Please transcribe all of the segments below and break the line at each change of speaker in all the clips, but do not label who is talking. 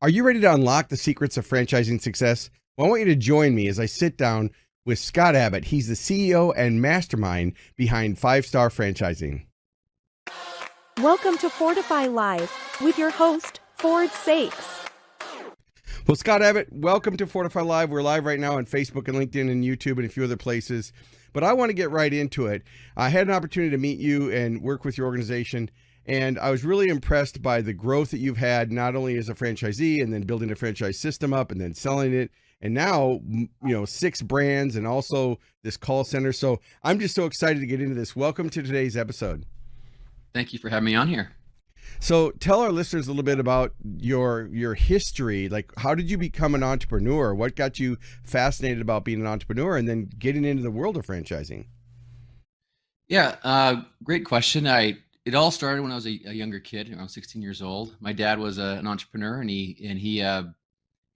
Are you ready to unlock the secrets of franchising success? Well, I want you to join me as I sit down with Scott Abbott. He's the CEO and mastermind behind 5-Star Franchising.
Welcome to Fordify Live with your host, Ford Saeks.
Well, Scott Abbott, welcome to Fordify Live. We're live right now on Facebook and LinkedIn and YouTube and a few other places. But I want to get right into it. I had an opportunity to meet you and work with your organization, and I was really impressed by the growth that you've had, not only as a franchisee and then building a franchise system up and then selling it. And now, 6 brands and also this call center. So I'm just so excited to get into this. Welcome to today's episode.
Thank you for having me on here.
So tell our listeners a little bit about your history. Like, how did you become an entrepreneur? What got you fascinated about being an entrepreneur and then getting into the world of franchising?
Yeah, great question. It all started when I was a younger kid, around 16 years old. My dad was an entrepreneur, and he kind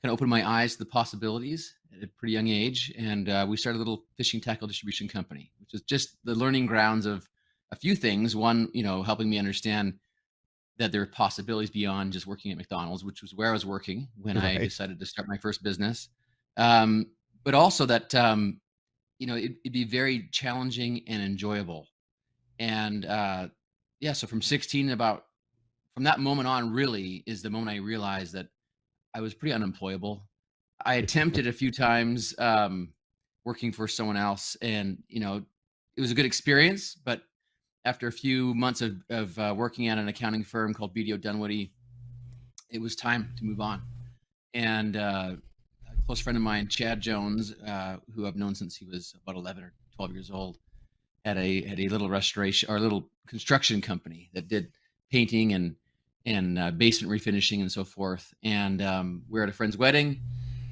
of opened my eyes to the possibilities at a pretty young age. And we started a little fishing tackle distribution company, which was just the learning grounds of a few things. One, helping me understand that there are possibilities beyond just working at McDonald's, which was where I was working when I decided to start my first business. But also that, it'd be very challenging and enjoyable. And so from 16, from that moment on, really is the moment I realized that I was pretty unemployable. I attempted a few times working for someone else, and, it was a good experience, but after a few months of working at an accounting firm called BDO Dunwoody, it was time to move on. And a close friend of mine, Chad Jones, who I've known since he was about 11 or 12 years old, had a little restoration or a little construction company that did painting and basement refinishing and so forth. And we were at a friend's wedding.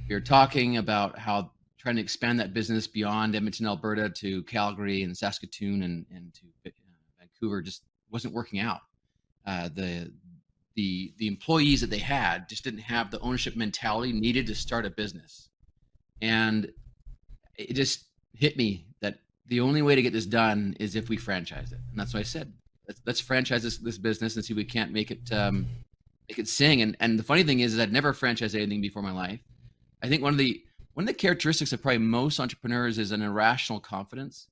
We were talking about how trying to expand that business beyond Edmonton, Alberta to Calgary and Saskatoon and to Vancouver just wasn't working out. The employees that they had just didn't have the ownership mentality needed to start a business. And it just hit me that the only way to get this done is if we franchise it. And that's what I said. Let's franchise this business and see if we can't make it sing. And the funny thing is I'd never franchised anything before in my life. I think one of the characteristics of probably most entrepreneurs is an irrational confidence.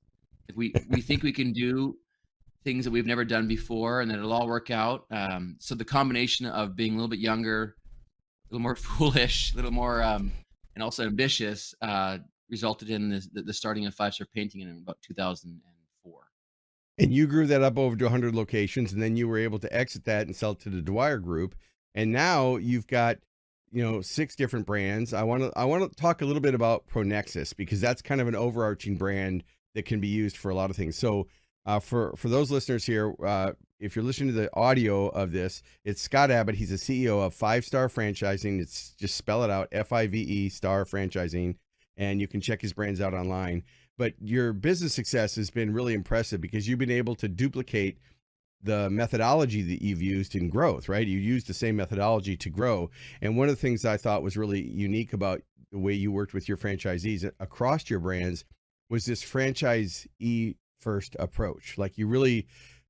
If we think we can do things that we've never done before and that it'll all work out. So the combination of being a little bit younger, a little more foolish, a little more, and also ambitious, resulted in the starting of 5-Star Painting in about 2004.
And you grew that up over to 100 locations, and then you were able to exit that and sell to the Dwyer Group. And now you've got, 6 different brands. I want to talk a little bit about Pronexus, because that's kind of an overarching brand that can be used for a lot of things. So for those listeners here, if you're listening to the audio of this, it's Scott Abbott. He's the CEO of 5-Star Franchising. It's just spell it out, FIVE Star Franchising, and you can check his brands out online. But your business success has been really impressive because you've been able to duplicate the methodology that you've used in growth, right? You used the same methodology to grow. And one of the things I thought was really unique about the way you worked with your franchisees across your brands was this Franchisee-First Approach. Like, you really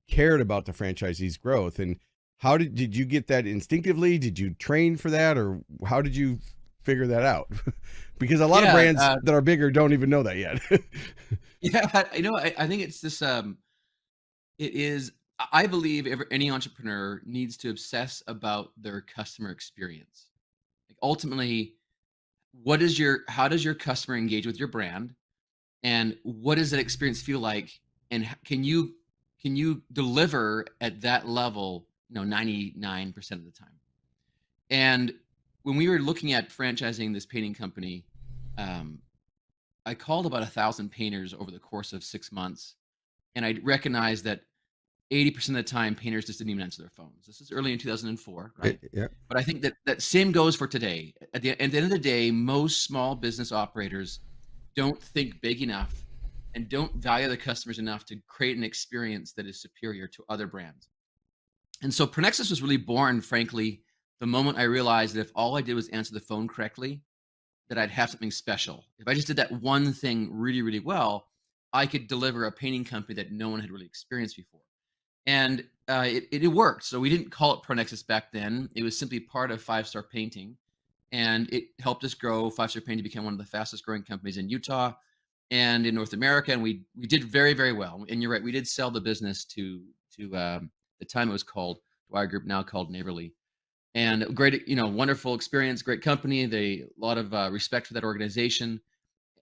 cared about the franchisees' growth. And how did you get that instinctively? Did you train for that, or how did you figure that out? Because a lot of brands that are bigger don't even know that yet.
I think it's this, I believe any entrepreneur needs to obsess about their customer experience. Like, ultimately, how does your customer engage with your brand? And what does that experience feel like? And can you deliver at that level, 99% of the time? And when we were looking at franchising this painting company, I called about 1,000 painters over the course of 6 months. And I recognized that 80% of the time, painters just didn't even answer their phones. This is early in 2004, right?
Yeah.
But I think that same goes for today. At the end of the day, most small business operators don't think big enough and don't value the customers enough to create an experience that is superior to other brands. And so Pronexus was really born, frankly, the moment I realized that if all I did was answer the phone correctly, that I'd have something special. If I just did that one thing really, really well, I could deliver a painting company that no one had really experienced before. And it worked. So we didn't call it Pronexus back then. It was simply part of 5-Star Painting. and it helped us grow Five Star Painting to become one of the fastest growing companies in Utah and in North America. And we did very, very well. And you're right, we did sell the business to the time it was called Dwyer Group, now called Neighborly. And great, wonderful experience, great company. A lot of respect for that organization.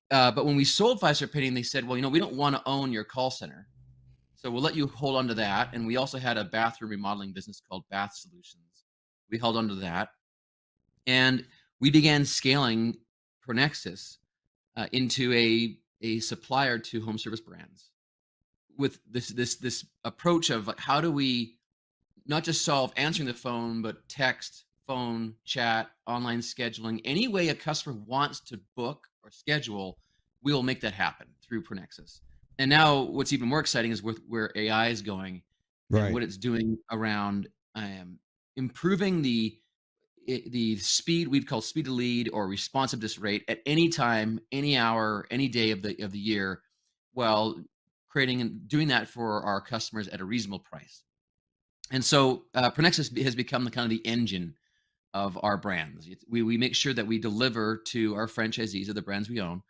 But when we sold Five Star Painting, they said, well, we don't want to own your call center. So we'll let you hold on to that. And we also had a bathroom remodeling business called Bath Solutions. We held on to that. And we began scaling Pronexus into a supplier to home service brands with this approach of like, how do we not just solve answering the phone, but text, phone, chat, online scheduling, any way a customer wants to book or schedule, we will make that happen through Pronexus. And now what's even more exciting is with where AI is going and what it's doing around improving the speed we'd call speed to lead or responsiveness rate at any time, any hour, any day of the year, while creating and doing that for our customers at a reasonable price. And so Pronexus has become the kind of the engine of our brands. We make sure that we deliver to our franchisees of the brands we own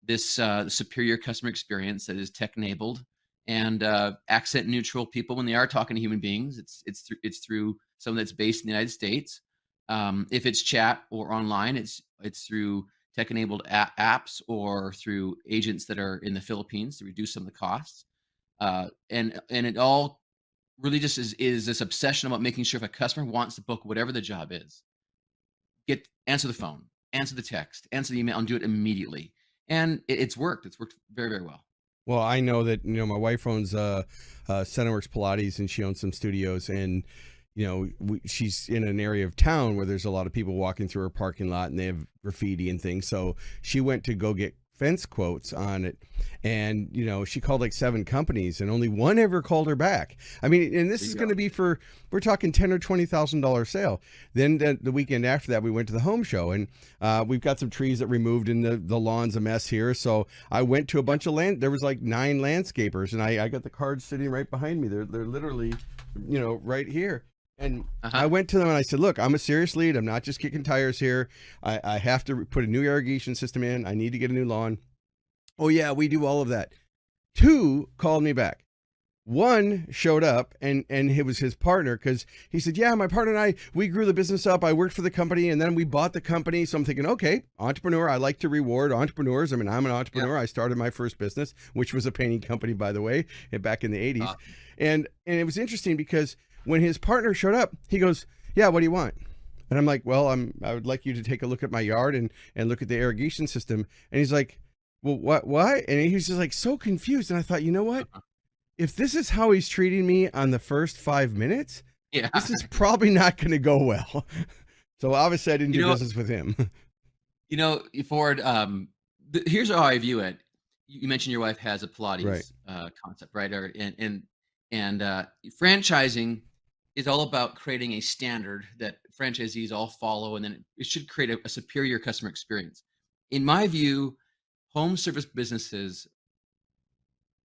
this superior customer experience that is tech enabled and accent neutral people when they are talking to human beings. It's through someone that's based in the United States. If it's chat or online, it's through tech enabled apps or through agents that are in the Philippines to reduce some of the costs. And it all really just is this obsession about making sure if a customer wants to book whatever the job is, answer the phone, answer the text, answer the email, and do it immediately. And it's worked. It's worked very, very well.
Well, I know that, my wife owns Centerworks Pilates, and she owns some studios, and, she's in an area of town where there's a lot of people walking through her parking lot and they have graffiti and things. So she went to go get fence quotes on it, and she called like 7 companies and only one ever called her back. I mean, and this is going to be we're talking $10,000 or $20,000 sale. Then the weekend after that, we went to the home show, and we've got some trees that removed, and the lawn's a mess here. So I went to a bunch of there was like 9 landscapers, and I got the cards sitting right behind me. They're literally right here. And I went to them and I said, look, I'm a serious lead. I'm not just kicking tires here. I have to put a new irrigation system in. I need to get a new lawn. Oh, yeah, we do all of that. 2 called me back. 1 showed up, and it was his partner, because he said, yeah, my partner and I, we grew the business up. I worked for the company, and then we bought the company. So I'm thinking, okay, entrepreneur. I like to reward entrepreneurs. I mean, I'm an entrepreneur. Yeah. I started my first business, which was a painting company, by the way, back in the 80s. And it was interesting because when his partner showed up, he goes, yeah, what do you want? And I'm like, well, I would like you to take a look at my yard and look at the irrigation system. And he's like, well, what? And he was just like so confused. And I thought, you know what? If this is how he's treating me on the first 5 minutes, this is probably not going to go well. So obviously I didn't do business with him.
Ford, here's how I view it. You mentioned your wife has a Pilates concept, right? And franchising is all about creating a standard that franchisees all follow, and then it should create a superior customer experience. In my view, home service businesses,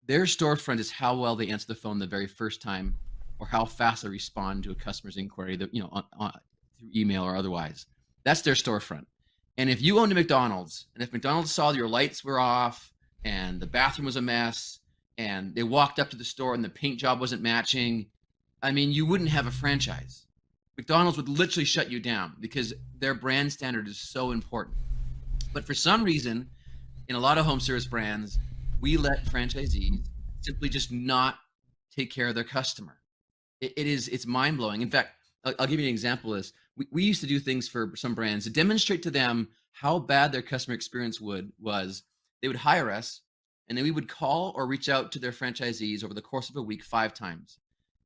their storefront is how well they answer the phone the very first time, or how fast they respond to a customer's inquiry, through email or otherwise. That's their storefront. And if you owned a McDonald's, and if McDonald's saw your lights were off and the bathroom was a mess, and they walked up to the store and the paint job wasn't matching, I mean, you wouldn't have a franchise. McDonald's would literally shut you down because their brand standard is so important. But for some reason, in a lot of home service brands, we let franchisees simply just not take care of their customer. It's mind-blowing. In fact, I'll give you an example of this. We used to do things for some brands to demonstrate to them how bad their customer experience was. They would hire us, and then we would call or reach out to their franchisees over the course of a week 5 times.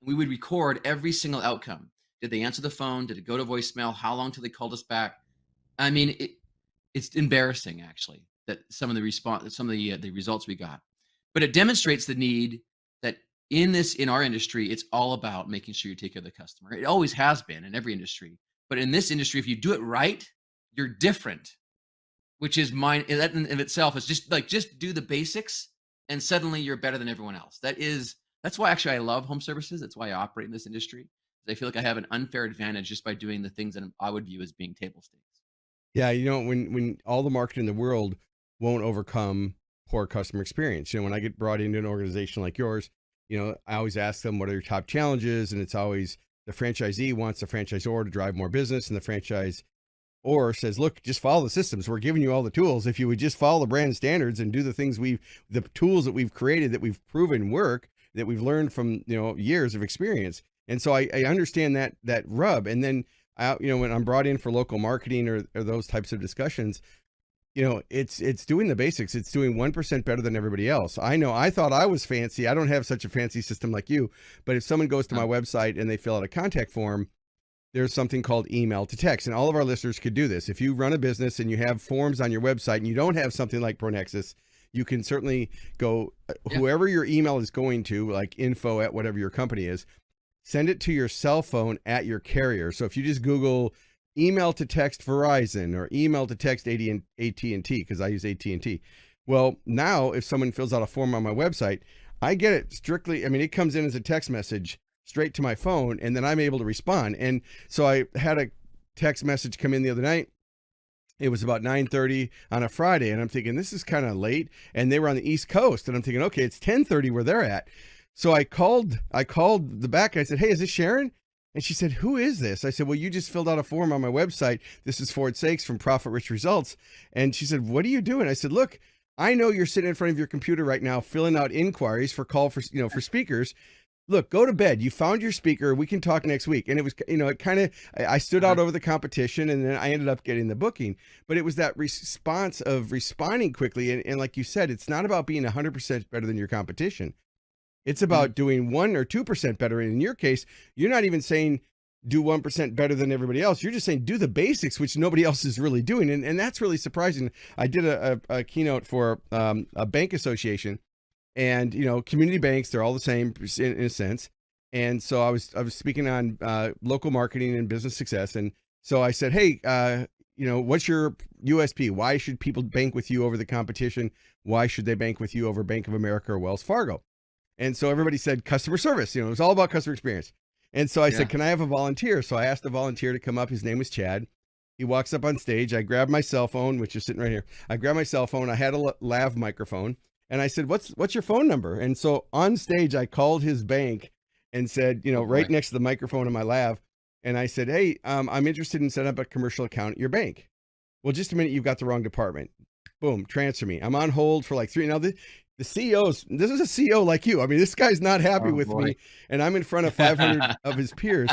We would record every single outcome. Did they answer the phone? Did it go to voicemail? How long till they called us back? I mean, it's embarrassing, actually, that some of the results we got. But it demonstrates the need that in our industry, it's all about making sure you take care of the customer. It always has been in every industry. But in this industry, if you do it right, you're different, which is that in of itself is just do the basics, and suddenly you're better than everyone else. That's why actually I love home services. That's why I operate in this industry. I feel like I have an unfair advantage just by doing the things that I would view as being table stakes.
Yeah, when all the marketing in the world won't overcome poor customer experience. When I get brought into an organization like yours, I always ask them what are your top challenges, and it's always the franchisee wants the franchisor to drive more business, and the franchise or says, look, just follow the systems. We're giving you all the tools. If you would just follow the brand standards and do the things the tools that we've created, that we've proven work, that we've learned from, years of experience. And so I understand that rub. And then, when I'm brought in for local marketing or those types of discussions, it's doing the basics. It's doing 1% better than everybody else. I thought I was fancy. I don't have such a fancy system like you, but if someone goes to my website and they fill out a contact form, there's something called email to text. And all of our listeners could do this. If you run a business and you have forms on your website and you don't have something like Pronexus, you can certainly go, whoever your email is going to, like info at whatever your company is, send it to your cell phone at your carrier. So if you just Google email to text Verizon or email to text AT&T, because I use AT&T. Well, now if someone fills out a form on my website, I get it strictly. I mean, it comes in as a text message straight to my phone, and then I'm able to respond. And so I had a text message come in the other night. It was about 9:30 on a Friday, and I'm thinking, this is kind of late. And they were on the East Coast, and I'm thinking, okay, it's 10:30 where they're at. So I called the back. I said, hey, is this Sharon? And she said, who is this? I said, well, you just filled out a form on my website. This is Ford Saeks from Profit Rich Results. And she said, what are you doing? I said, look, I know you're sitting in front of your computer right now, filling out inquiries for for speakers. Look, go to bed. You found your speaker. We can talk next week. And it was, it kind of, I stood out over the competition, and then I ended up getting the booking. But it was that response of responding quickly. And like you said, it's not about being 100% better than your competition. It's about doing 1 or 2% better. And in your case, you're not even saying do 1% better than everybody else. You're just saying do the basics, which nobody else is really doing. And that's really surprising. I did a keynote for a bank association. And, community banks, they're all the same in a sense. And so I was speaking on local marketing and business success. And so I said, hey, what's your USP? Why should people bank with you over the competition? Why should they bank with you over Bank of America or Wells Fargo? And so everybody said customer service. It was all about customer experience. And so I said, can I have a volunteer? So I asked the volunteer to come up. His name was Chad. He walks up on stage. I grabbed my cell phone, which is sitting right here. I grabbed my cell phone. I had a lav microphone. And I said, what's your phone number? And so on stage, I called his bank and said, right next to the microphone in my lav. And I said, hey, I'm interested in setting up a commercial account at your bank. Well, just a minute, you've got the wrong department. Boom, transfer me. I'm on hold for like 3. Now, the CEOs, this is a CEO like you. I mean, this guy's not happy with me. And I'm in front of 500 of his peers.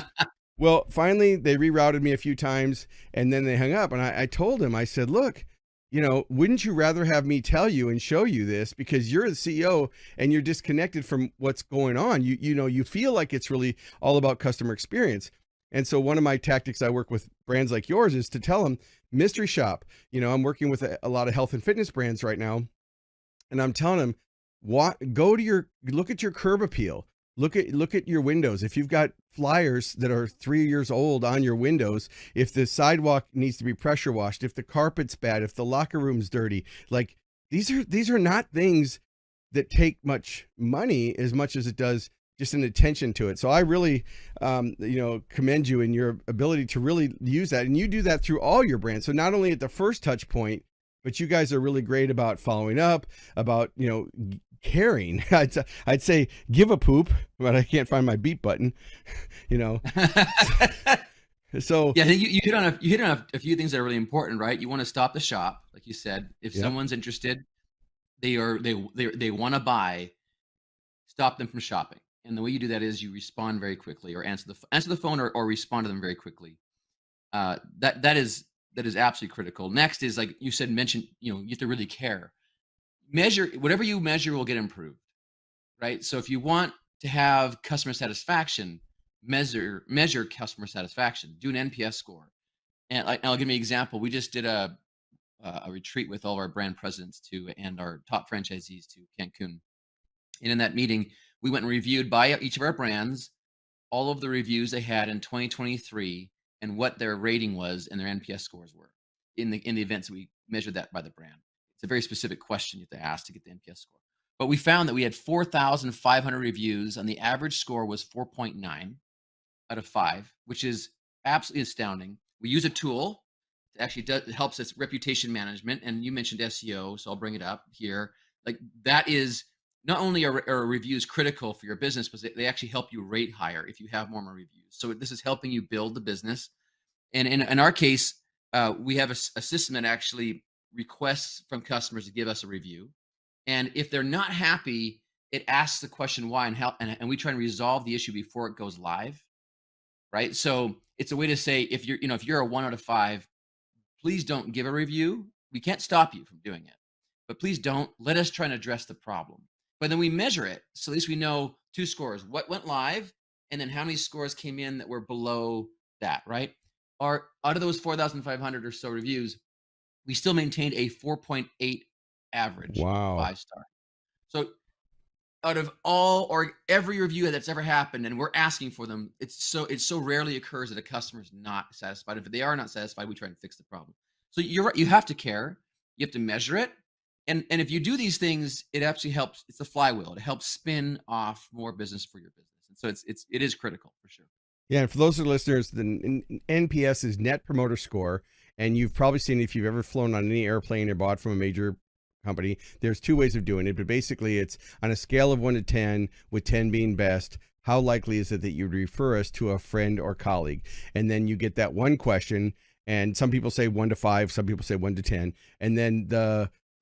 Well, finally, they rerouted me a few times, and then they hung up. And I told him, I said, look, wouldn't you rather have me tell you and show you this, because you're the CEO and you're disconnected from what's going on. You feel like it's really all about customer experience. And so one of my tactics I work with brands like yours is to tell them mystery shop. I'm working with a lot of health and fitness brands right now. And I'm telling them, look at your curb appeal. Look at your windows. If you've got flyers that are 3 years old on your windows, if the sidewalk needs to be pressure washed, if the carpet's bad, if the locker room's dirty, like these are not things that take much money as much as it does just an attention to it. So I really, commend you in your ability to really use that. And you do that through all your brands. So not only at the first touch point, but you guys are really great about following up, about, caring. I'd say give a poop, but I can't find my beat button, So
yeah, you hit on a few things that are really important, right? You want to stop the shop, like you said. If someone's interested, they want to buy, stop them from shopping. And the way you do that is you respond very quickly, or answer the phone, or respond to them very quickly. That is absolutely critical. Next is, like you said, you have to really care. Measure whatever you measure will get improved, right? So if you want to have customer satisfaction, measure customer satisfaction. Do an NPS score. And I'll give you an example. We just did a retreat with all of our brand presidents and our top franchisees to Cancun. And in that meeting, we went and reviewed by each of our brands all of the reviews they had in 2023 and what their rating was and their NPS scores were in the events. We measured that by the brand. It's a very specific question you have to ask to get the NPS score. But we found that we had 4,500 reviews, and the average score was 4.9 out of 5, which is absolutely astounding. We use a tool actually does, it helps its reputation management. And you mentioned SEO, so I'll bring it up here. Like that is not only are reviews critical for your business, but they actually help you rate higher if you have more and more reviews. So this is helping you build the business. And in our case, we have a system that actually requests from customers to give us a review. And if they're not happy, it asks the question why and how, and we try and resolve the issue before it goes live. Right. So it's a way to say, if you're a 1 out of 5, please don't give a review. We can't stop you from doing it, but please don't. Let us try and address the problem. But then we measure it. So at least we know 2 scores, what went live, and then how many scores came in that were below that, right? Or out of those 4,500 or so reviews, we still maintained a 4.8 average.
Wow.
5-star. So out of all or every review that's ever happened, and we're asking for them, it so rarely occurs that a customer is not satisfied. If they are not satisfied, we try and fix the problem. So you're right, you have to care, you have to measure it, and if you do these things, it actually helps. It's a flywheel. It helps spin off more business for your business, and so it is critical for sure.
Yeah, and for those listeners, the NPS is Net Promoter Score, and you've probably seen, if you've ever flown on any airplane or bought from a major company, there's 2 ways of doing it, but basically it's on a scale of 1 to 10, with 10 being best. How likely is it that you'd refer us to a friend or colleague? And then you get that one question, and some people say 1 to 5, some people say 1 to 10, and then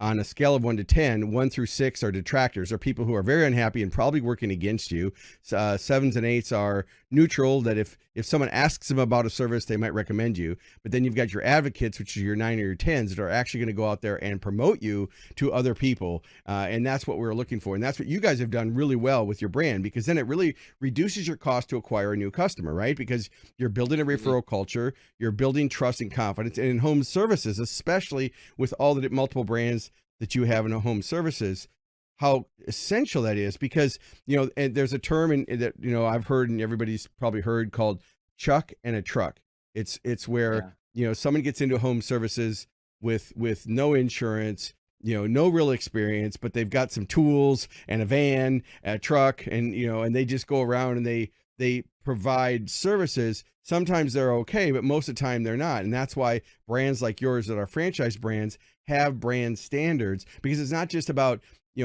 on a scale of 1 to 10, 1 through 6 are detractors, or people who are very unhappy and probably working against you. 7s and 8s are neutral, that if someone asks them about a service, they might recommend you. But then you've got your advocates, which is your 9 or your 10s, that are actually going to go out there and promote you to other people. And that's what we're looking for. And that's what you guys have done really well with your brand, because then it really reduces your cost to acquire a new customer, right? Because you're building a referral culture, you're building trust and confidence. And in home services, especially with all the multiple brands that you have in a home services, how essential that is, because, and there's a term that, I've heard, and everybody's probably heard, called chuck and a truck. It's where, someone gets into home services with no insurance, no real experience, but they've got some tools and a van, a truck, and, and they just go around and they provide services. Sometimes they're okay, but most of the time they're not. And that's why brands like yours that are franchise brands have brand standards, because it's not just about,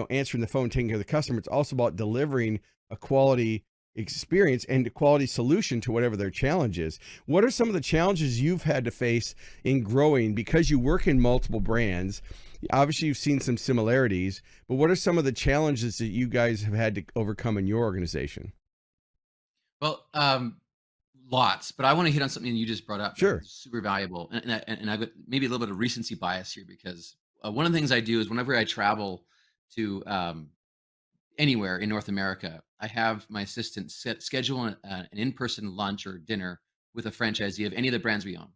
answering the phone, taking care of the customer. It's also about delivering a quality experience and a quality solution to whatever their challenge is. What are some of the challenges you've had to face in growing, because you work in multiple brands? Obviously, you've seen some similarities, but what are some of the challenges that you guys have had to overcome in your organization?
Well, lots, but I want to hit on something you just brought up.
Sure.
That's super valuable, and I've got maybe a little bit of recency bias here, because one of the things I do is whenever I travel to anywhere in North America, I have my assistant schedule an in-person lunch or dinner with a franchisee of any of the brands we own.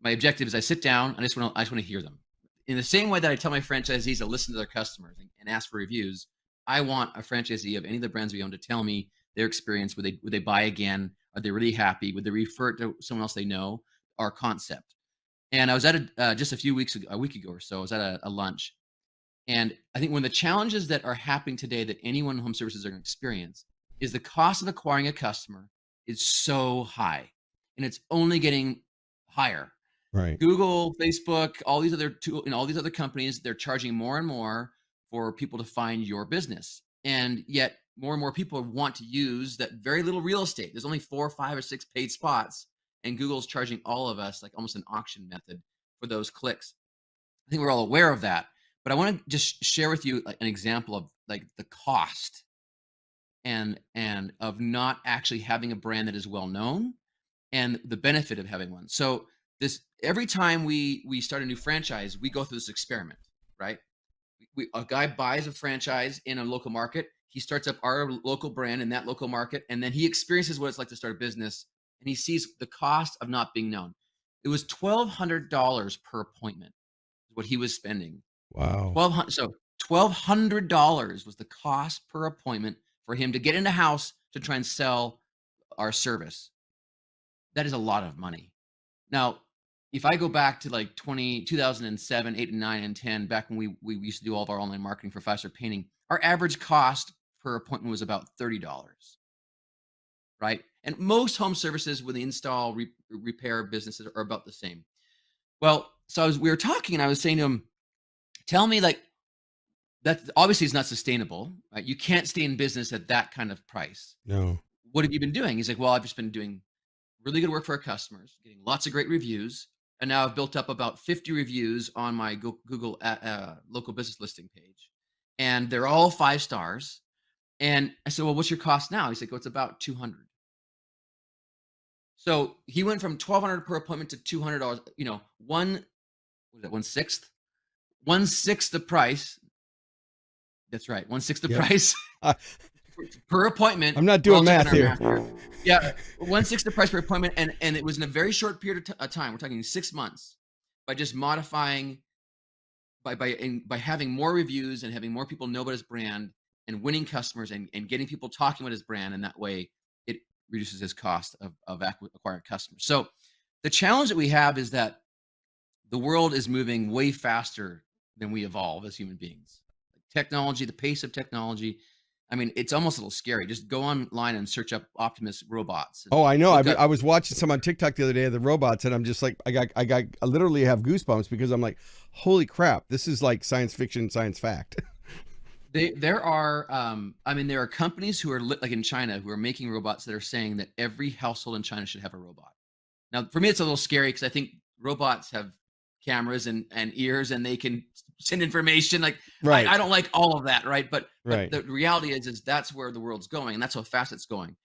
My objective is I sit down and I just want to hear them. In the same way that I tell my franchisees to listen to their customers and ask for reviews, I want a franchisee of any of the brands we own to tell me their experience. Would they buy again? Are they really happy? Would they refer it to someone else they know? Our concept. And I was at just a week ago or so, I was at a lunch. And I think one of the challenges that are happening today that anyone in home services are going to experience is the cost of acquiring a customer is so high, and it's only getting higher.
Right.
Google, Facebook, all these other companies, they're charging more and more for people to find your business. And yet more and more people want to use that very little real estate. There's only 4, 5, or 6 paid spots, and Google's charging all of us like almost an auction method for those clicks. I think we're all aware of that. But I want to just share with you like an example of like the cost and of not actually having a brand that is well known, and the benefit of having one. So every time we start a new franchise, we go through this experiment, right? A guy buys a franchise in a local market. He starts up our local brand in that local market, and then he experiences what it's like to start a business, and he sees the cost of not being known. It was $1,200 per appointment is what he was spending.
Wow.
$1,200 was the cost per appointment for him to get in a house to try and sell our service. That is a lot of money. Now, if I go back to like 2007, 8, and 9, and 10, back when we used to do all of our online marketing for 5-star painting, our average cost per appointment was about $30, right? And most home services with the install repair businesses are about the same. Well, so we were talking, and I was saying to him, tell me, like, that obviously is not sustainable, right? You can't stay in business at that kind of price.
No.
What have you been doing? He's like, well, I've just been doing really good work for our customers, getting lots of great reviews. And now I've built up about 50 reviews on my Google local business listing page. And they're all 5 stars. And I said, well, what's your cost now? He's like, oh, it's about 200. So he went from 1,200 per appointment to $200, what is that, 1/6? 1/6 the price. That's right, 1/6 the
Yep.
price
Uh,
per appointment.
I'm not doing
We're all
math
checking
here.
our math. Yeah, 1/6 the price per appointment, and it was in a very short period of time. We're talking 6 months, by just modifying, by having more reviews and having more people know about his brand and winning customers and getting people talking about his brand, and that way it reduces his cost of acquiring customers. So the challenge that we have is that the world is moving way faster than we evolve as human beings. Technology, the pace of technology. I mean, it's almost a little scary. Just go online and search up Optimus robots.
Oh, I know.
Look
I
up-
was watching some on TikTok the other day of the robots, and I'm just like, I literally have goosebumps because I'm like, holy crap, this is like science fiction, science fact.
there are, there are companies who are like in China who are making robots that are saying that every household in China should have a robot. Now, for me, it's a little scary because I think robots have cameras and ears, and they can send information. Like,
Right.
I don't like all of that, right? But
Right.
the reality is that's where the world's going, and that's how fast it's going.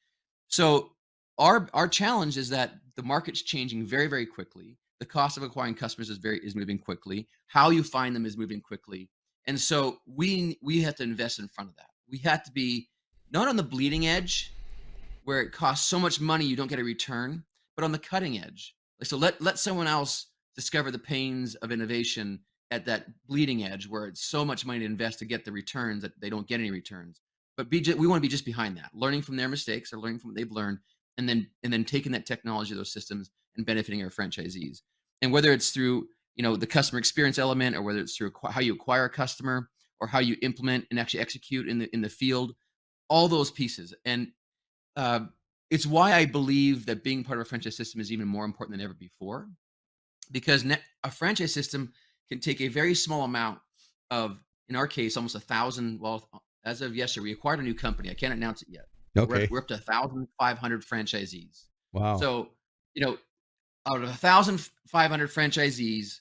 So our challenge is that the market's changing very, very quickly. The cost of acquiring customers is moving quickly. How you find them is moving quickly, and so we have to invest in front of that. We have to be not on the bleeding edge, where it costs so much money you don't get a return, but on the cutting edge. Like, so let someone else discover the pains of innovation at that bleeding edge, where it's so much money to invest to get the returns that they don't get any returns. But we want to be just behind that, learning from their mistakes or learning from what they've learned, and then taking that technology, those systems, and benefiting our franchisees. And whether it's through the customer experience element, or whether it's through how you acquire a customer, or how you implement and actually execute in the field, all those pieces. And it's why I believe that being part of a franchise system is even more important than ever before, because a franchise system can take a very small amount of, in our case, almost 1,000. Well, as of yesterday, we acquired a new company. I can't announce it yet.
Okay.
We're up to 1,500 franchisees.
Wow.
So, out of 1,500 franchisees,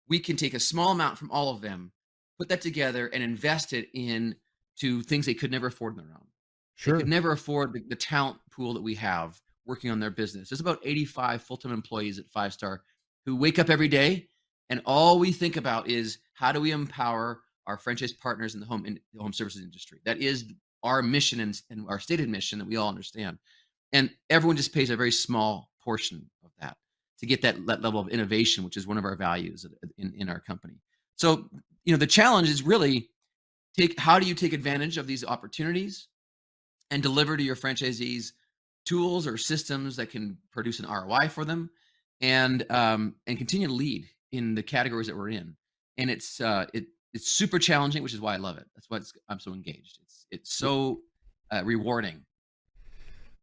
we can take a small amount from all of them, put that together, and invest it into things they could never afford on their own.
Sure.
They could never afford the talent pool that we have working on their business. There's about 85 full-time employees at 5-Star who wake up every day, and all we think about is, how do we empower our franchise partners in the home services industry? That is our mission and our stated mission that we all understand. And everyone just pays a very small portion of that to get that level of innovation, which is one of our values in our company. So, the challenge is really how do you take advantage of these opportunities and deliver to your franchisees tools or systems that can produce an ROI for them, and continue to lead in the categories that we're in. And it's super challenging, which is why I love it. That's why I'm so engaged. It's so rewarding.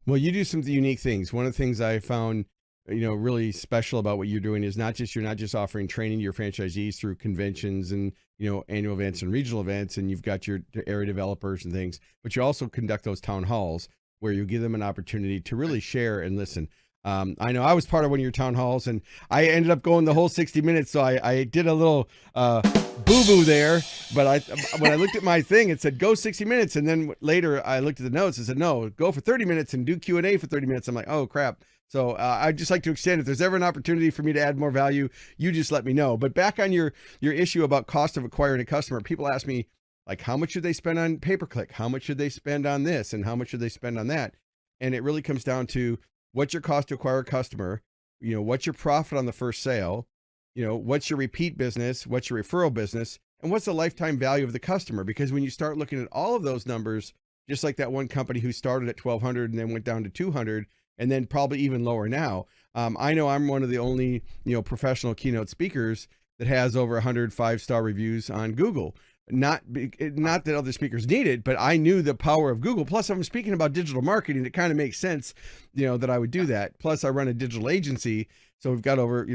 Well, you do some unique things. One of the things I found, really special about what you're doing is you're not just offering training to your franchisees through conventions and, annual events and regional events, and you've got your area developers and things, but you also conduct those town halls where you give them an opportunity to really share and listen. I know I was part of one of your town halls, and I ended up going the whole 60 minutes. So I did a little boo-boo there, but when I looked at my thing, it said go 60 minutes. And then later I looked at the notes and said, no, go for 30 minutes and do Q&A for 30 minutes. I'm like, oh crap. So I'd just like to extend, if there's ever an opportunity for me to add more value, you just let me know. But back on your issue about cost of acquiring a customer, people ask me, like, how much should they spend on pay-per-click? How much should they spend on this? And how much should they spend on that? And it really comes down to, what's your cost to acquire a customer? What's your profit on the first sale? What's your repeat business? What's your referral business? And what's the lifetime value of the customer? Because when you start looking at all of those numbers, just like that one company who started at 1,200 and then went down to 200, and then probably even lower now. I know I'm one of the only, professional keynote speakers that has over 100 5-star reviews on Google. Not that other speakers need it, but I knew the power of Google. Plus, I'm speaking about digital marketing. It kind of makes sense, that I would do that. Plus, I run a digital agency, so we've got over,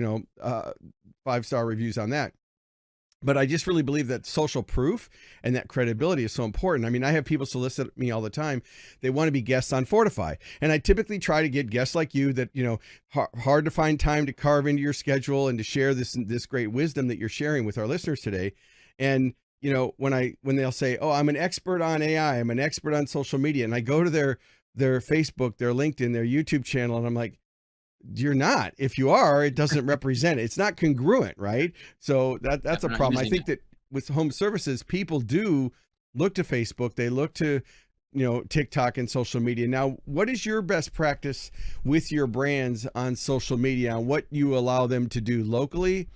5-star reviews on that. But I just really believe that social proof and that credibility is so important. I mean, I have people solicit me all the time. They want to be guests on Fordify. And I typically try to get guests like you that, hard to find time to carve into your schedule and to share this great wisdom that you're sharing with our listeners today. And, when they'll say, oh, I'm an expert on AI, I'm an expert on social media. And I go to their Facebook, their LinkedIn, their YouTube channel, and I'm like, you're not. If you are, it doesn't represent it. It's not congruent, right? So that's a problem. I think that with home services, people do look to Facebook. They look to, TikTok and social media. Now, what is your best practice with your brands on social media on what you allow them to do locally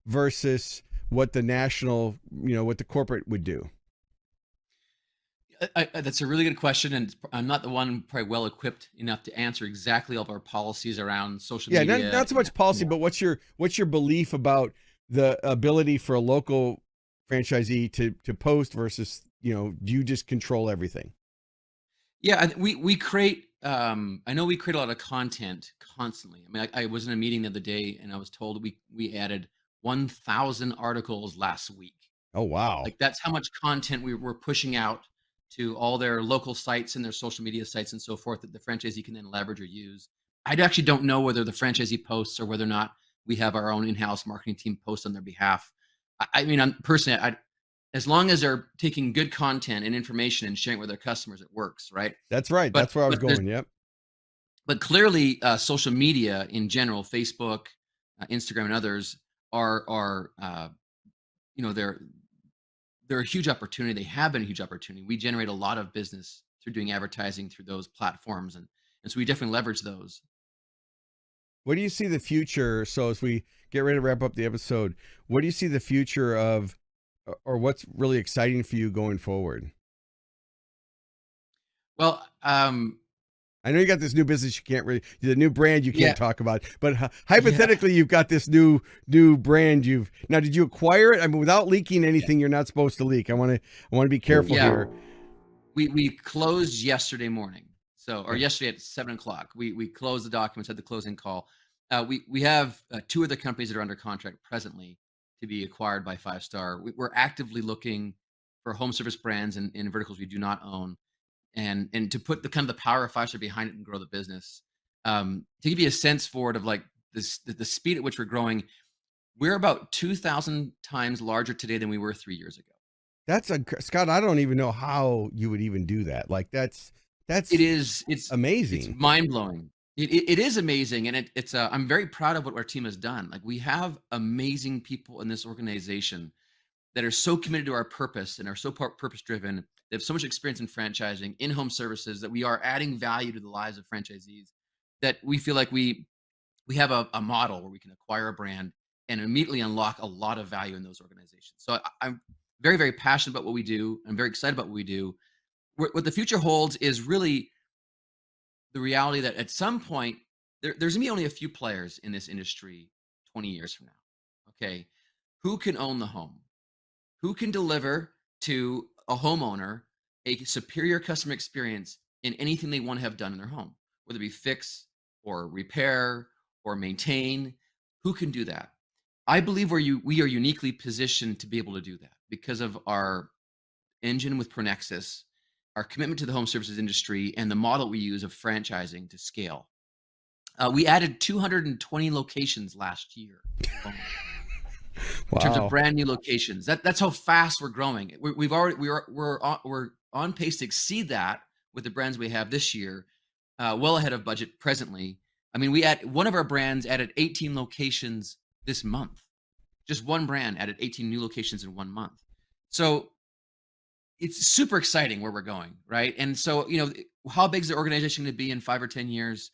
versus what the national, what the corporate would do?
That's a really good question, and I'm not the one probably well equipped enough to answer exactly all of our policies around social media.
Yeah, not so much policy, but what's your belief about the ability for a local franchisee to post versus do you just control everything?
Yeah, we create. I know we create a lot of content constantly. I mean, I was in a meeting the other day, and I was told we added 1,000 articles last week.
Oh wow!
Like that's how much content we were pushing out to all their local sites and their social media sites and so forth that the franchisee can then leverage or use. I actually don't know whether the franchisee posts or whether or not we have our own in-house marketing team post on their behalf. I mean, as long as they're taking good content and information and sharing it with their customers, it works, right?
That's right. That's where I was going. Yep.
But clearly, social media in general, Facebook, Instagram, and others are they're a huge opportunity. They have been a huge opportunity. We generate a lot of business through doing advertising through those platforms, and so we definitely leverage those.
What do you see the future? So as we get ready to wrap up the episode, what do you see the future of, or what's really exciting for you going forward?
Well,
I know you got this new business the new brand you can't talk about, but hypothetically, you've got this new brand. Now, did you acquire it? I mean, without leaking anything you're not supposed to leak. I want to be careful here.
We closed yesterday morning. Or yesterday at 7:00. We closed the documents, had the closing call. We have 2 other companies that are under contract presently to be acquired by 5-star. We're actively looking for home service brands in verticals we do not own. And to put the kind of the power of 5-star behind it and grow the business. To give you a sense for it of like the speed at which we're growing, we're about 2,000 times larger today than we were 3 years ago.
Scott, I don't even know how you would even do that. Like it's amazing.
It's mind blowing. It is amazing. And I'm very proud of what our team has done. Like we have amazing people in this organization that are so committed to our purpose and are so purpose driven. They have so much experience in franchising, in home services, that we are adding value to the lives of franchisees, that we feel like we have a model where we can acquire a brand and immediately unlock a lot of value in those organizations. So I'm very, very passionate about what we do. I'm very excited about what we do. What the future holds is really the reality that at some point, there's going to be only a few players in this industry 20 years from now. Okay. Who can own the home? Who can deliver to a homeowner a superior customer experience in anything they want to have done in their home, whether it be fix or repair or maintain? Who can do that? I believe we are uniquely positioned to be able to do that because of our engine with Pronexus, our commitment to the home services industry, and the model we use of franchising to scale. We added 220 locations last year. In terms of brand new locations. That's how fast we're growing. We're on pace to exceed that with the brands we have this year, well ahead of budget presently. I mean, one of our brands added 18 locations this month. Just one brand added 18 new locations in 1 month. So it's super exciting where we're going, right? And so, how big is the organization going to be in 5 or 10 years?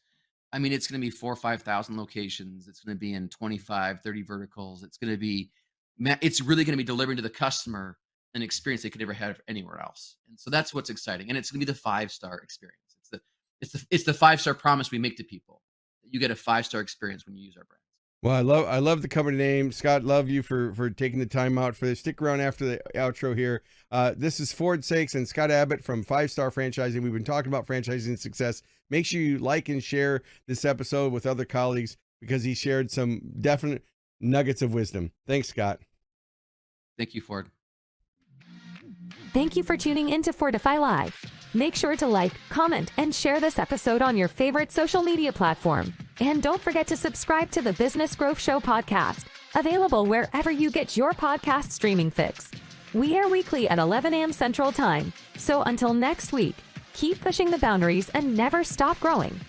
I mean, it's going to be 4,000 or 5,000 locations. It's going to be in 25, 30 verticals. It's really going to be delivering to the customer an experience they could never have anywhere else. And so that's what's exciting. And it's going to be the 5-star experience. It's the 5-star promise we make to people. You get a 5-star experience when you use our brands.
Well, I love the company name. Scott, love you for taking the time out for this. Stick around after the outro here. This is Ford Saeks and Scott Abbott from 5-Star Franchising. We've been talking about franchising success. Make sure you like and share this episode with other colleagues because he shared some definite nuggets of wisdom. Thanks, Scott.
Thank you, Ford.
Thank you for tuning in to Fordify Live. Make sure to like, comment, and share this episode on your favorite social media platform. And don't forget to subscribe to the Business Growth Show podcast, available wherever you get your podcast streaming fix. We air weekly at 11 a.m. Central Time. So until next week, keep pushing the boundaries and never stop growing.